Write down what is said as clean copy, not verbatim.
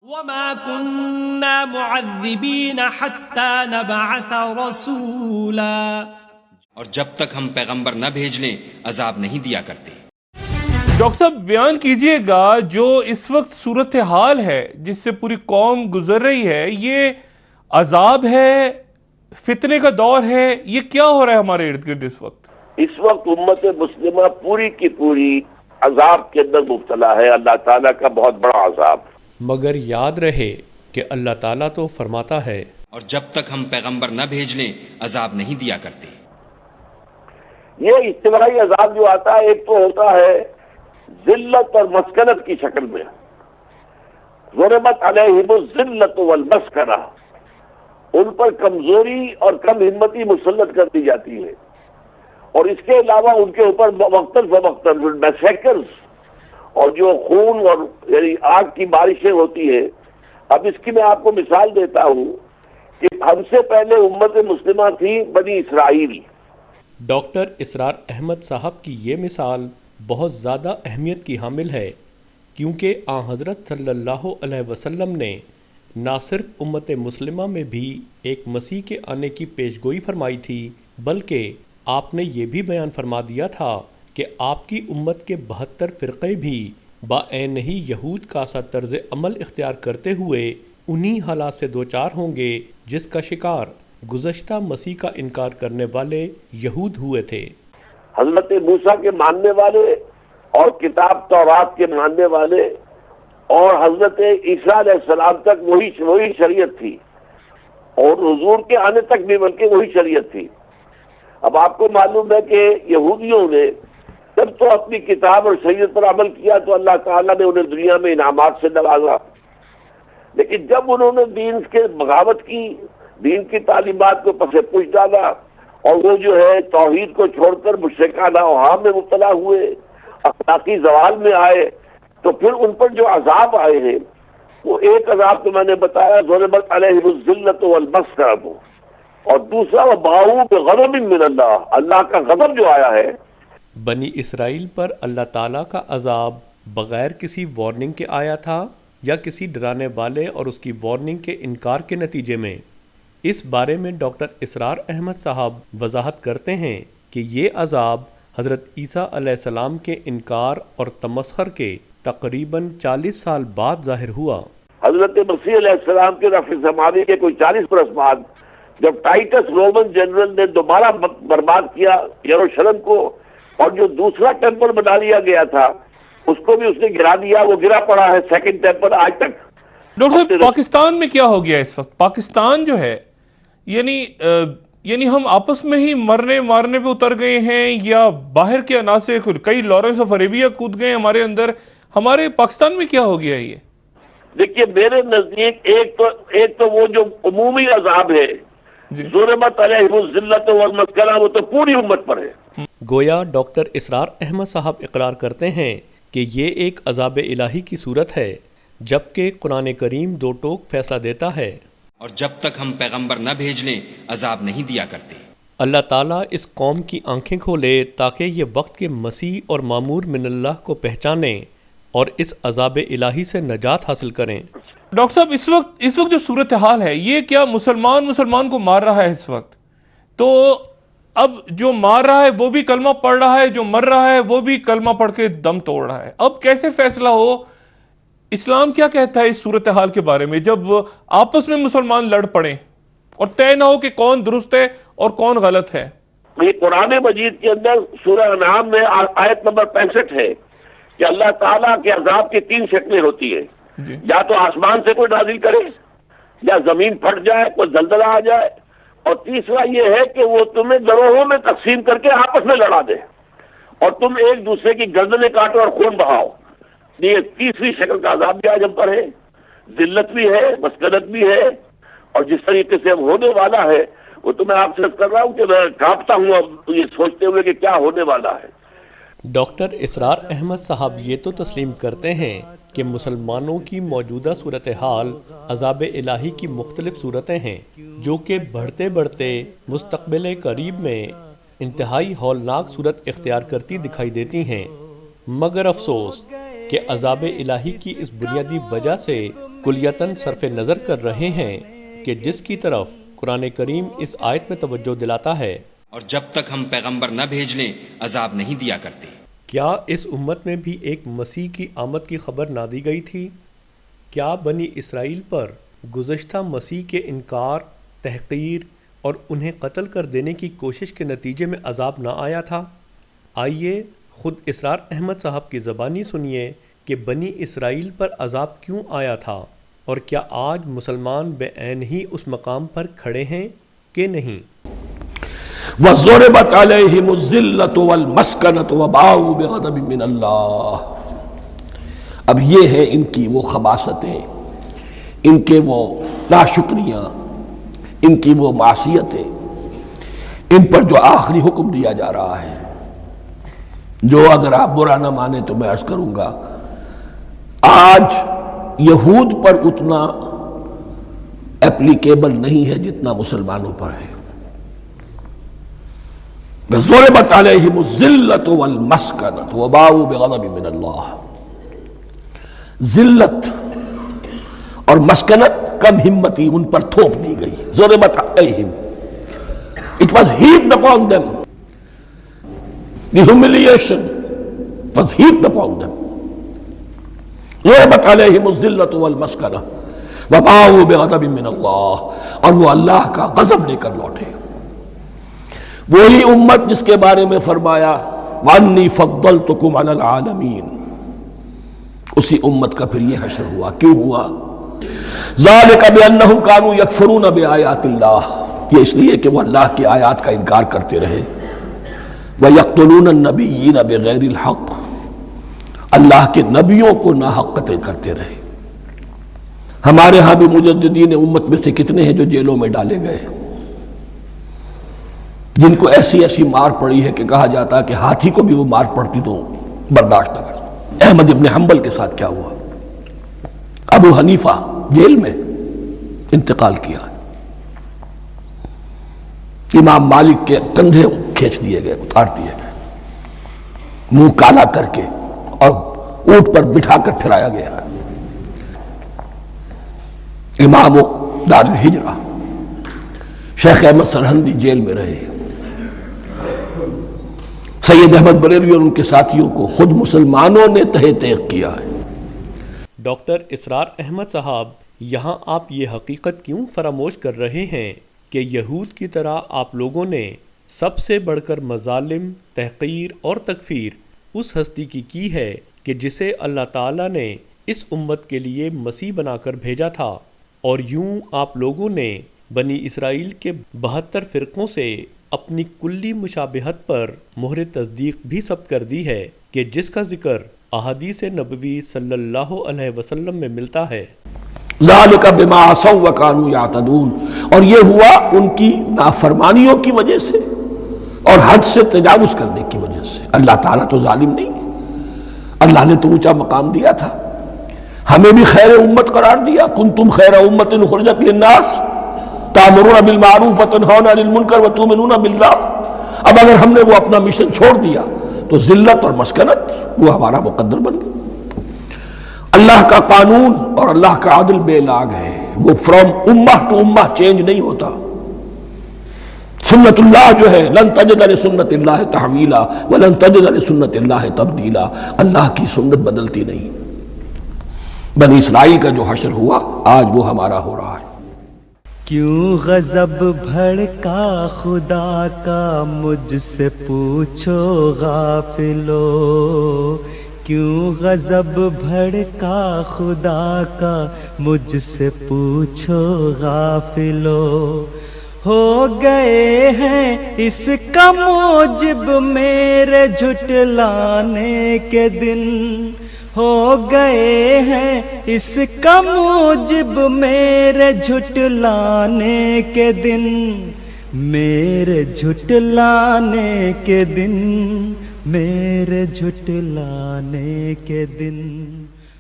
وما كنا معذبين حتى نبعث رسولا، اور جب تک ہم پیغمبر نہ بھیج لیں عذاب نہیں دیا کرتے۔ ڈاکٹر صاحب بیان کیجئے گا جو اس وقت صورتحال ہے جس سے پوری قوم گزر رہی ہے، یہ عذاب ہے، فتنے کا دور ہے، یہ کیا ہو رہا ہے ہمارے ارد گرد اس وقت؟ اس وقت امت مسلمہ پوری کی پوری عذاب کے اندر مبتلا ہے، اللہ تعالیٰ کا بہت بڑا عذاب۔ مگر یاد رہے کہ اللہ تعالیٰ تو فرماتا ہے اور جب تک ہم پیغمبر نہ بھیج لیں عذاب نہیں دیا کرتے۔ یہ اجتماعی عذاب جو آتا ہے، ایک تو ہوتا ہے ذلت اور مسکنت کی شکل میں، ضربت علیہم الذلۃ والمسکنہ، ان پر کمزوری اور کم ہمتی مسلط کر دی جاتی ہے، اور اس کے علاوہ ان کے اوپر وقتاً فوقتاً میسیکرز اور جو خون اور یعنی آگ کی بارشیں ہوتی ہیں۔ اب اس کی میں آپ کو مثال دیتا ہوں کہ ہم سے پہلے امت مسلمہ تھی بنی اسرائیل۔ ڈاکٹر اسرار احمد صاحب کی یہ مثال بہت زیادہ اہمیت کی حامل ہے، کیونکہ آن حضرت صلی اللہ علیہ وسلم نے نہ صرف امت مسلمہ میں بھی ایک مسیح کے آنے کی پیشگوئی فرمائی تھی، بلکہ آپ نے یہ بھی بیان فرما دیا تھا کہ آپ کی امت کے 72 فرقے بھی بعین ہی یہود کا سا طرز عمل اختیار کرتے ہوئے انہی حالات سے دوچار ہوں گے جس کا شکار گزشتہ مسیح کا انکار کرنے والے یہود ہوئے تھے۔ حضرت موسیٰ کے ماننے والے اور کتاب تورات کے ماننے والے اور حضرت عیسیٰ علیہ السلام تک وہی شریعت تھی، اور حضور کے آنے تک بھی بلکہ وہی شریعت تھی۔ اب آپ کو معلوم ہے کہ یہودیوں نے جب تو اپنی کتاب اور شریعت پر عمل کیا تو اللہ تعالیٰ نے انہیں دنیا میں انعامات سے نوازا، لیکن جب انہوں نے دین کے بغاوت کی، دین کی تعلیمات کو پس پش ڈالا، اور وہ جو ہے توحید کو چھوڑ کر مشرکانہ اوہام میں مبتلا ہوئے، اخلاقی زوال میں آئے، تو پھر ان پر جو عذاب آئے ہیں، وہ ایک عذاب تو میں نے بتایا ضربت علیہم الذلۃ والمسکنہ، اور دوسرا وباؤوا بغضب من اللہ، اللہ کا غضب جو آیا ہے۔ بنی اسرائیل پر اللہ تعالیٰ کا عذاب بغیر کسی وارننگ کے آیا تھا یا کسی ڈرانے والے اور اس کی وارننگ کے انکار کے نتیجے میں؟ اس بارے میں ڈاکٹر اسرار احمد صاحب وضاحت کرتے ہیں کہ یہ عذاب حضرت عیسیٰ علیہ السلام کے انکار اور تمسخر کے تقریباً 40 سال بعد ظاہر ہوا۔ حضرت مسیح علیہ السلام کے رفع زمانے کے کوئی 40 برس بعد جب ٹائٹس رومن جنرل نے دوبارہ برباد کیا یروشلم کو، اور جو دوسرا ٹیمپل بنا لیا گیا تھا اس کو بھی اس نے گرا دیا، وہ گرا پڑا ہے سیکنڈ ٹیمپل آج تک۔ ڈاکٹر صاحب پاکستان میں کیا ہو گیا اس وقت؟ پاکستان جو ہے یعنی ہم آپس میں ہی مرنے مارنے پہ اتر گئے ہیں، یا باہر کے عناصر کئی لارنس آف عربیہ کود گئے ہمارے اندر؟ ہمارے پاکستان میں کیا ہو گیا یہ؟ دیکھیے میرے نزدیک ایک تو وہ جو عمومی عذاب ہے ضربت علیہم الذلۃ والمسکنہ، وہ تو پوری امت پر ہے۔ گویا ڈاکٹر اسرار احمد صاحب اقرار کرتے ہیں کہ یہ ایک عذاب الہی کی صورت ہے، جبکہ قرآن کریم دو ٹوک فیصلہ دیتا ہے، اور جب تک ہم پیغمبر نہ بھیج لیں عذاب نہیں دیا کرتے۔ اللہ تعالیٰ اس قوم کی آنکھیں کھولے تاکہ یہ وقت کے مسیح اور معمور من اللہ کو پہچانیں اور اس عذاب الہی سے نجات حاصل کریں۔ ڈاکٹر صاحب اس وقت جو صورتحال ہے، یہ کیا مسلمان کو مار رہا ہے اس وقت؟ تو اب جو مار رہا ہے وہ بھی کلمہ پڑھ رہا ہے، جو مر رہا ہے وہ بھی کلمہ پڑھ کے دم توڑ رہا ہے۔ اب کیسے فیصلہ ہو؟ اسلام کیا کہتا ہے اس صورتحال کے بارے میں جب آپس میں مسلمان لڑ پڑیں اور طے نہ ہو کہ کون درست ہے اور کون غلط ہے؟ یہ قرآن مجید کے اندر سورہ انعام میں آیت نمبر 65 ہے کہ اللہ تعالیٰ کے عذاب کی 3 شکلیں ہوتی ہیں، یا تو آسمان سے کوئی نازل کرے، یا زمین پھٹ جائے، کوئی زلزلہ آ جائے، اور تیسرا یہ ہے کہ وہ تمہیں گروہوں میں تقسیم کر کے آپس میں لڑا دے اور تم ایک دوسرے کی گردنیں کاٹو اور خون بہاؤ۔ یہ تیسری شکل کا عذاب بھی آج ہم پر ہے، ذلت بھی ہے، مسکنت بھی ہے، اور جس طریقے سے اب ہونے والا ہے وہ تو میں آپ سے کر رہا ہوں کہ میں کانپتا ہوں اب یہ سوچتے ہوئے کہ کیا ہونے والا ہے۔ ڈاکٹر اسرار احمد صاحب یہ تو تسلیم کرتے ہیں کہ مسلمانوں کی موجودہ صورتحال عذاب الہی کی مختلف صورتیں ہیں جو کہ بڑھتے بڑھتے مستقبل قریب میں انتہائی ہولناک صورت اختیار کرتی دکھائی دیتی ہیں، مگر افسوس کہ عذاب الہی کی اس بنیادی وجہ سے کلیتاً صرف نظر کر رہے ہیں کہ جس کی طرف قرآن کریم اس آیت میں توجہ دلاتا ہے، اور جب تک ہم پیغمبر نہ بھیج لیں عذاب نہیں دیا کرتے۔ کیا اس امت میں بھی ایک مسیح کی آمد کی خبر نہ دی گئی تھی؟ کیا بنی اسرائیل پر گزشتہ مسیح کے انکار، تحقیر اور انہیں قتل کر دینے کی کوشش کے نتیجے میں عذاب نہ آیا تھا؟ آئیے خود اسرار احمد صاحب کی زبانی سنیے کہ بنی اسرائیل پر عذاب کیوں آیا تھا، اور کیا آج مسلمان بے عین ہی اس مقام پر کھڑے ہیں کہ نہیں؟ وَضُرِبَتْ عَلَيْهِمُ الذِّلَّةُ وَالْمَسْكَنَةُ وَبَاءُوا بِغَضَبٍ مِّنَ اللَّهِ۔ اب یہ ہے ان کی وہ خباثتیں، ان کے وہ ناشکریاں، ان کی وہ معصیتیں، ان پر جو آخری حکم دیا جا رہا ہے، جو اگر آپ برا نہ مانیں تو میں عرض کروں گا آج یہود پر اتنا اپلیکیبل نہیں ہے جتنا مسلمانوں پر ہے۔ ضربت علیہم الذلۃ والمسکنۃ وباؤوا بغضب من اللہ۔ ذلت اور مسکنت، کم ہمتی ان پر تھوپ دی گئی۔ ضربت علیہم، it was heaped upon them. The humiliation was heaped upon them. ضربت علیہم الذلۃ والمسکنۃ وباؤوا بغضب من اللہ، اور وہ اللہ کا غضب لے کر لوٹے۔ وہی امت جس کے بارے میں فرمایا وَأَنِّي فَضَّلْتُكُمْ عَلَى الْعَالَمِينَ، اسی امت کا پھر یہ حشر ہوا۔ کیوں ہوا؟ ذَلِكَ بِأَنَّهُمْ كَانُوا يَكْفُرُونَ بِآيَاتِ اللَّهِ، یہ اس لیے کہ وہ اللہ کی آیات کا انکار کرتے رہے۔ وَيَقْتُلُونَ النَّبِيِّينَ بِغَيْرِ الْحَقِّ، اللہ کے نبیوں کو ناحق قتل کرتے رہے۔ ہمارے ہاں بھی مجددین امت میں سے کتنے ہیں جو جیلوں میں ڈالے گئے، جن کو ایسی ایسی مار پڑی ہے کہ کہا جاتا ہے کہ ہاتھی کو بھی وہ مار پڑتی تو برداشت نہ کرتا۔ احمد ابن حنبل کے ساتھ کیا ہوا؟ ابو حنیفہ جیل میں انتقال کیا، امام مالک کے کندھے کھینچ دیے گئے، اتار دیے گئے، منہ کالا کر کے اور اونٹ پر بٹھا کر پھرایا گیا۔ امام دار الہجرہ شیخ احمد سرہندی جیل میں رہے۔ سید احمد بریلوی اور ان کے ساتھیوں کو خود مسلمانوں نے تہہ تیغ کیا ہے۔ ڈاکٹر اسرار احمد صاحب، یہاں آپ یہ حقیقت کیوں فراموش کر رہے ہیں کہ یہود کی طرح آپ لوگوں نے سب سے بڑھ کر مظالم، تحقیر اور تکفیر اس ہستی کی ہے کہ جسے اللہ تعالیٰ نے اس امت کے لیے مسیح بنا کر بھیجا تھا، اور یوں آپ لوگوں نے بنی اسرائیل کے 72 فرقوں سے اپنی کلی مشابہت پر مہر تصدیق بھی ثبت کر دی ہے کہ جس کا ذکر احادیث نبوی صلی اللہ علیہ وسلم میں ملتا ہے۔ ذالک بما عصوا وکانوا یعتدون، اور یہ ہوا ان کی نافرمانیوں کی وجہ سے اور حد سے تجاوز کرنے کی وجہ سے۔ اللہ تعالیٰ تو ظالم نہیں ہے، اللہ نے تو اونچا مقام دیا تھا، ہمیں بھی خیر امت قرار دیا۔ کنتم خیر امت اخرجت للناس تأمرون بالمعروف وتنہون عن المنکر وتؤمنون باللہ۔ اب اگر ہم نے وہ اپنا مشن چھوڑ دیا تو ذلت اور مسکنت وہ ہمارا مقدر بن گئی۔ اللہ کا قانون اور اللہ کا عدل بے لاگ ہے، وہ فرام امہ ٹو امہ چینج نہیں ہوتا۔ سنت اللہ جو ہے لن تجد لسنت اللہ تحویلا ولن تجد لسنت اللہ تبدیلا، اللہ کی سنت بدلتی نہیں۔ بنی اسرائیل کا جو حشر ہوا آج وہ ہمارا ہو رہا ہے۔ کیوں غضب بھڑکا خدا کا مجھ سے پوچھو غافلو، کیوں غضب بھڑکا خدا کا مجھ سے پوچھو غافلو، ہو گئے ہیں اس کا موجب میرے جھٹلانے کے دن، ہو گئے ہیں اس کا موجب میرے جھٹلانے کے دن، میرے جھٹلانے کے دن، میرے جھٹلانے کے دن۔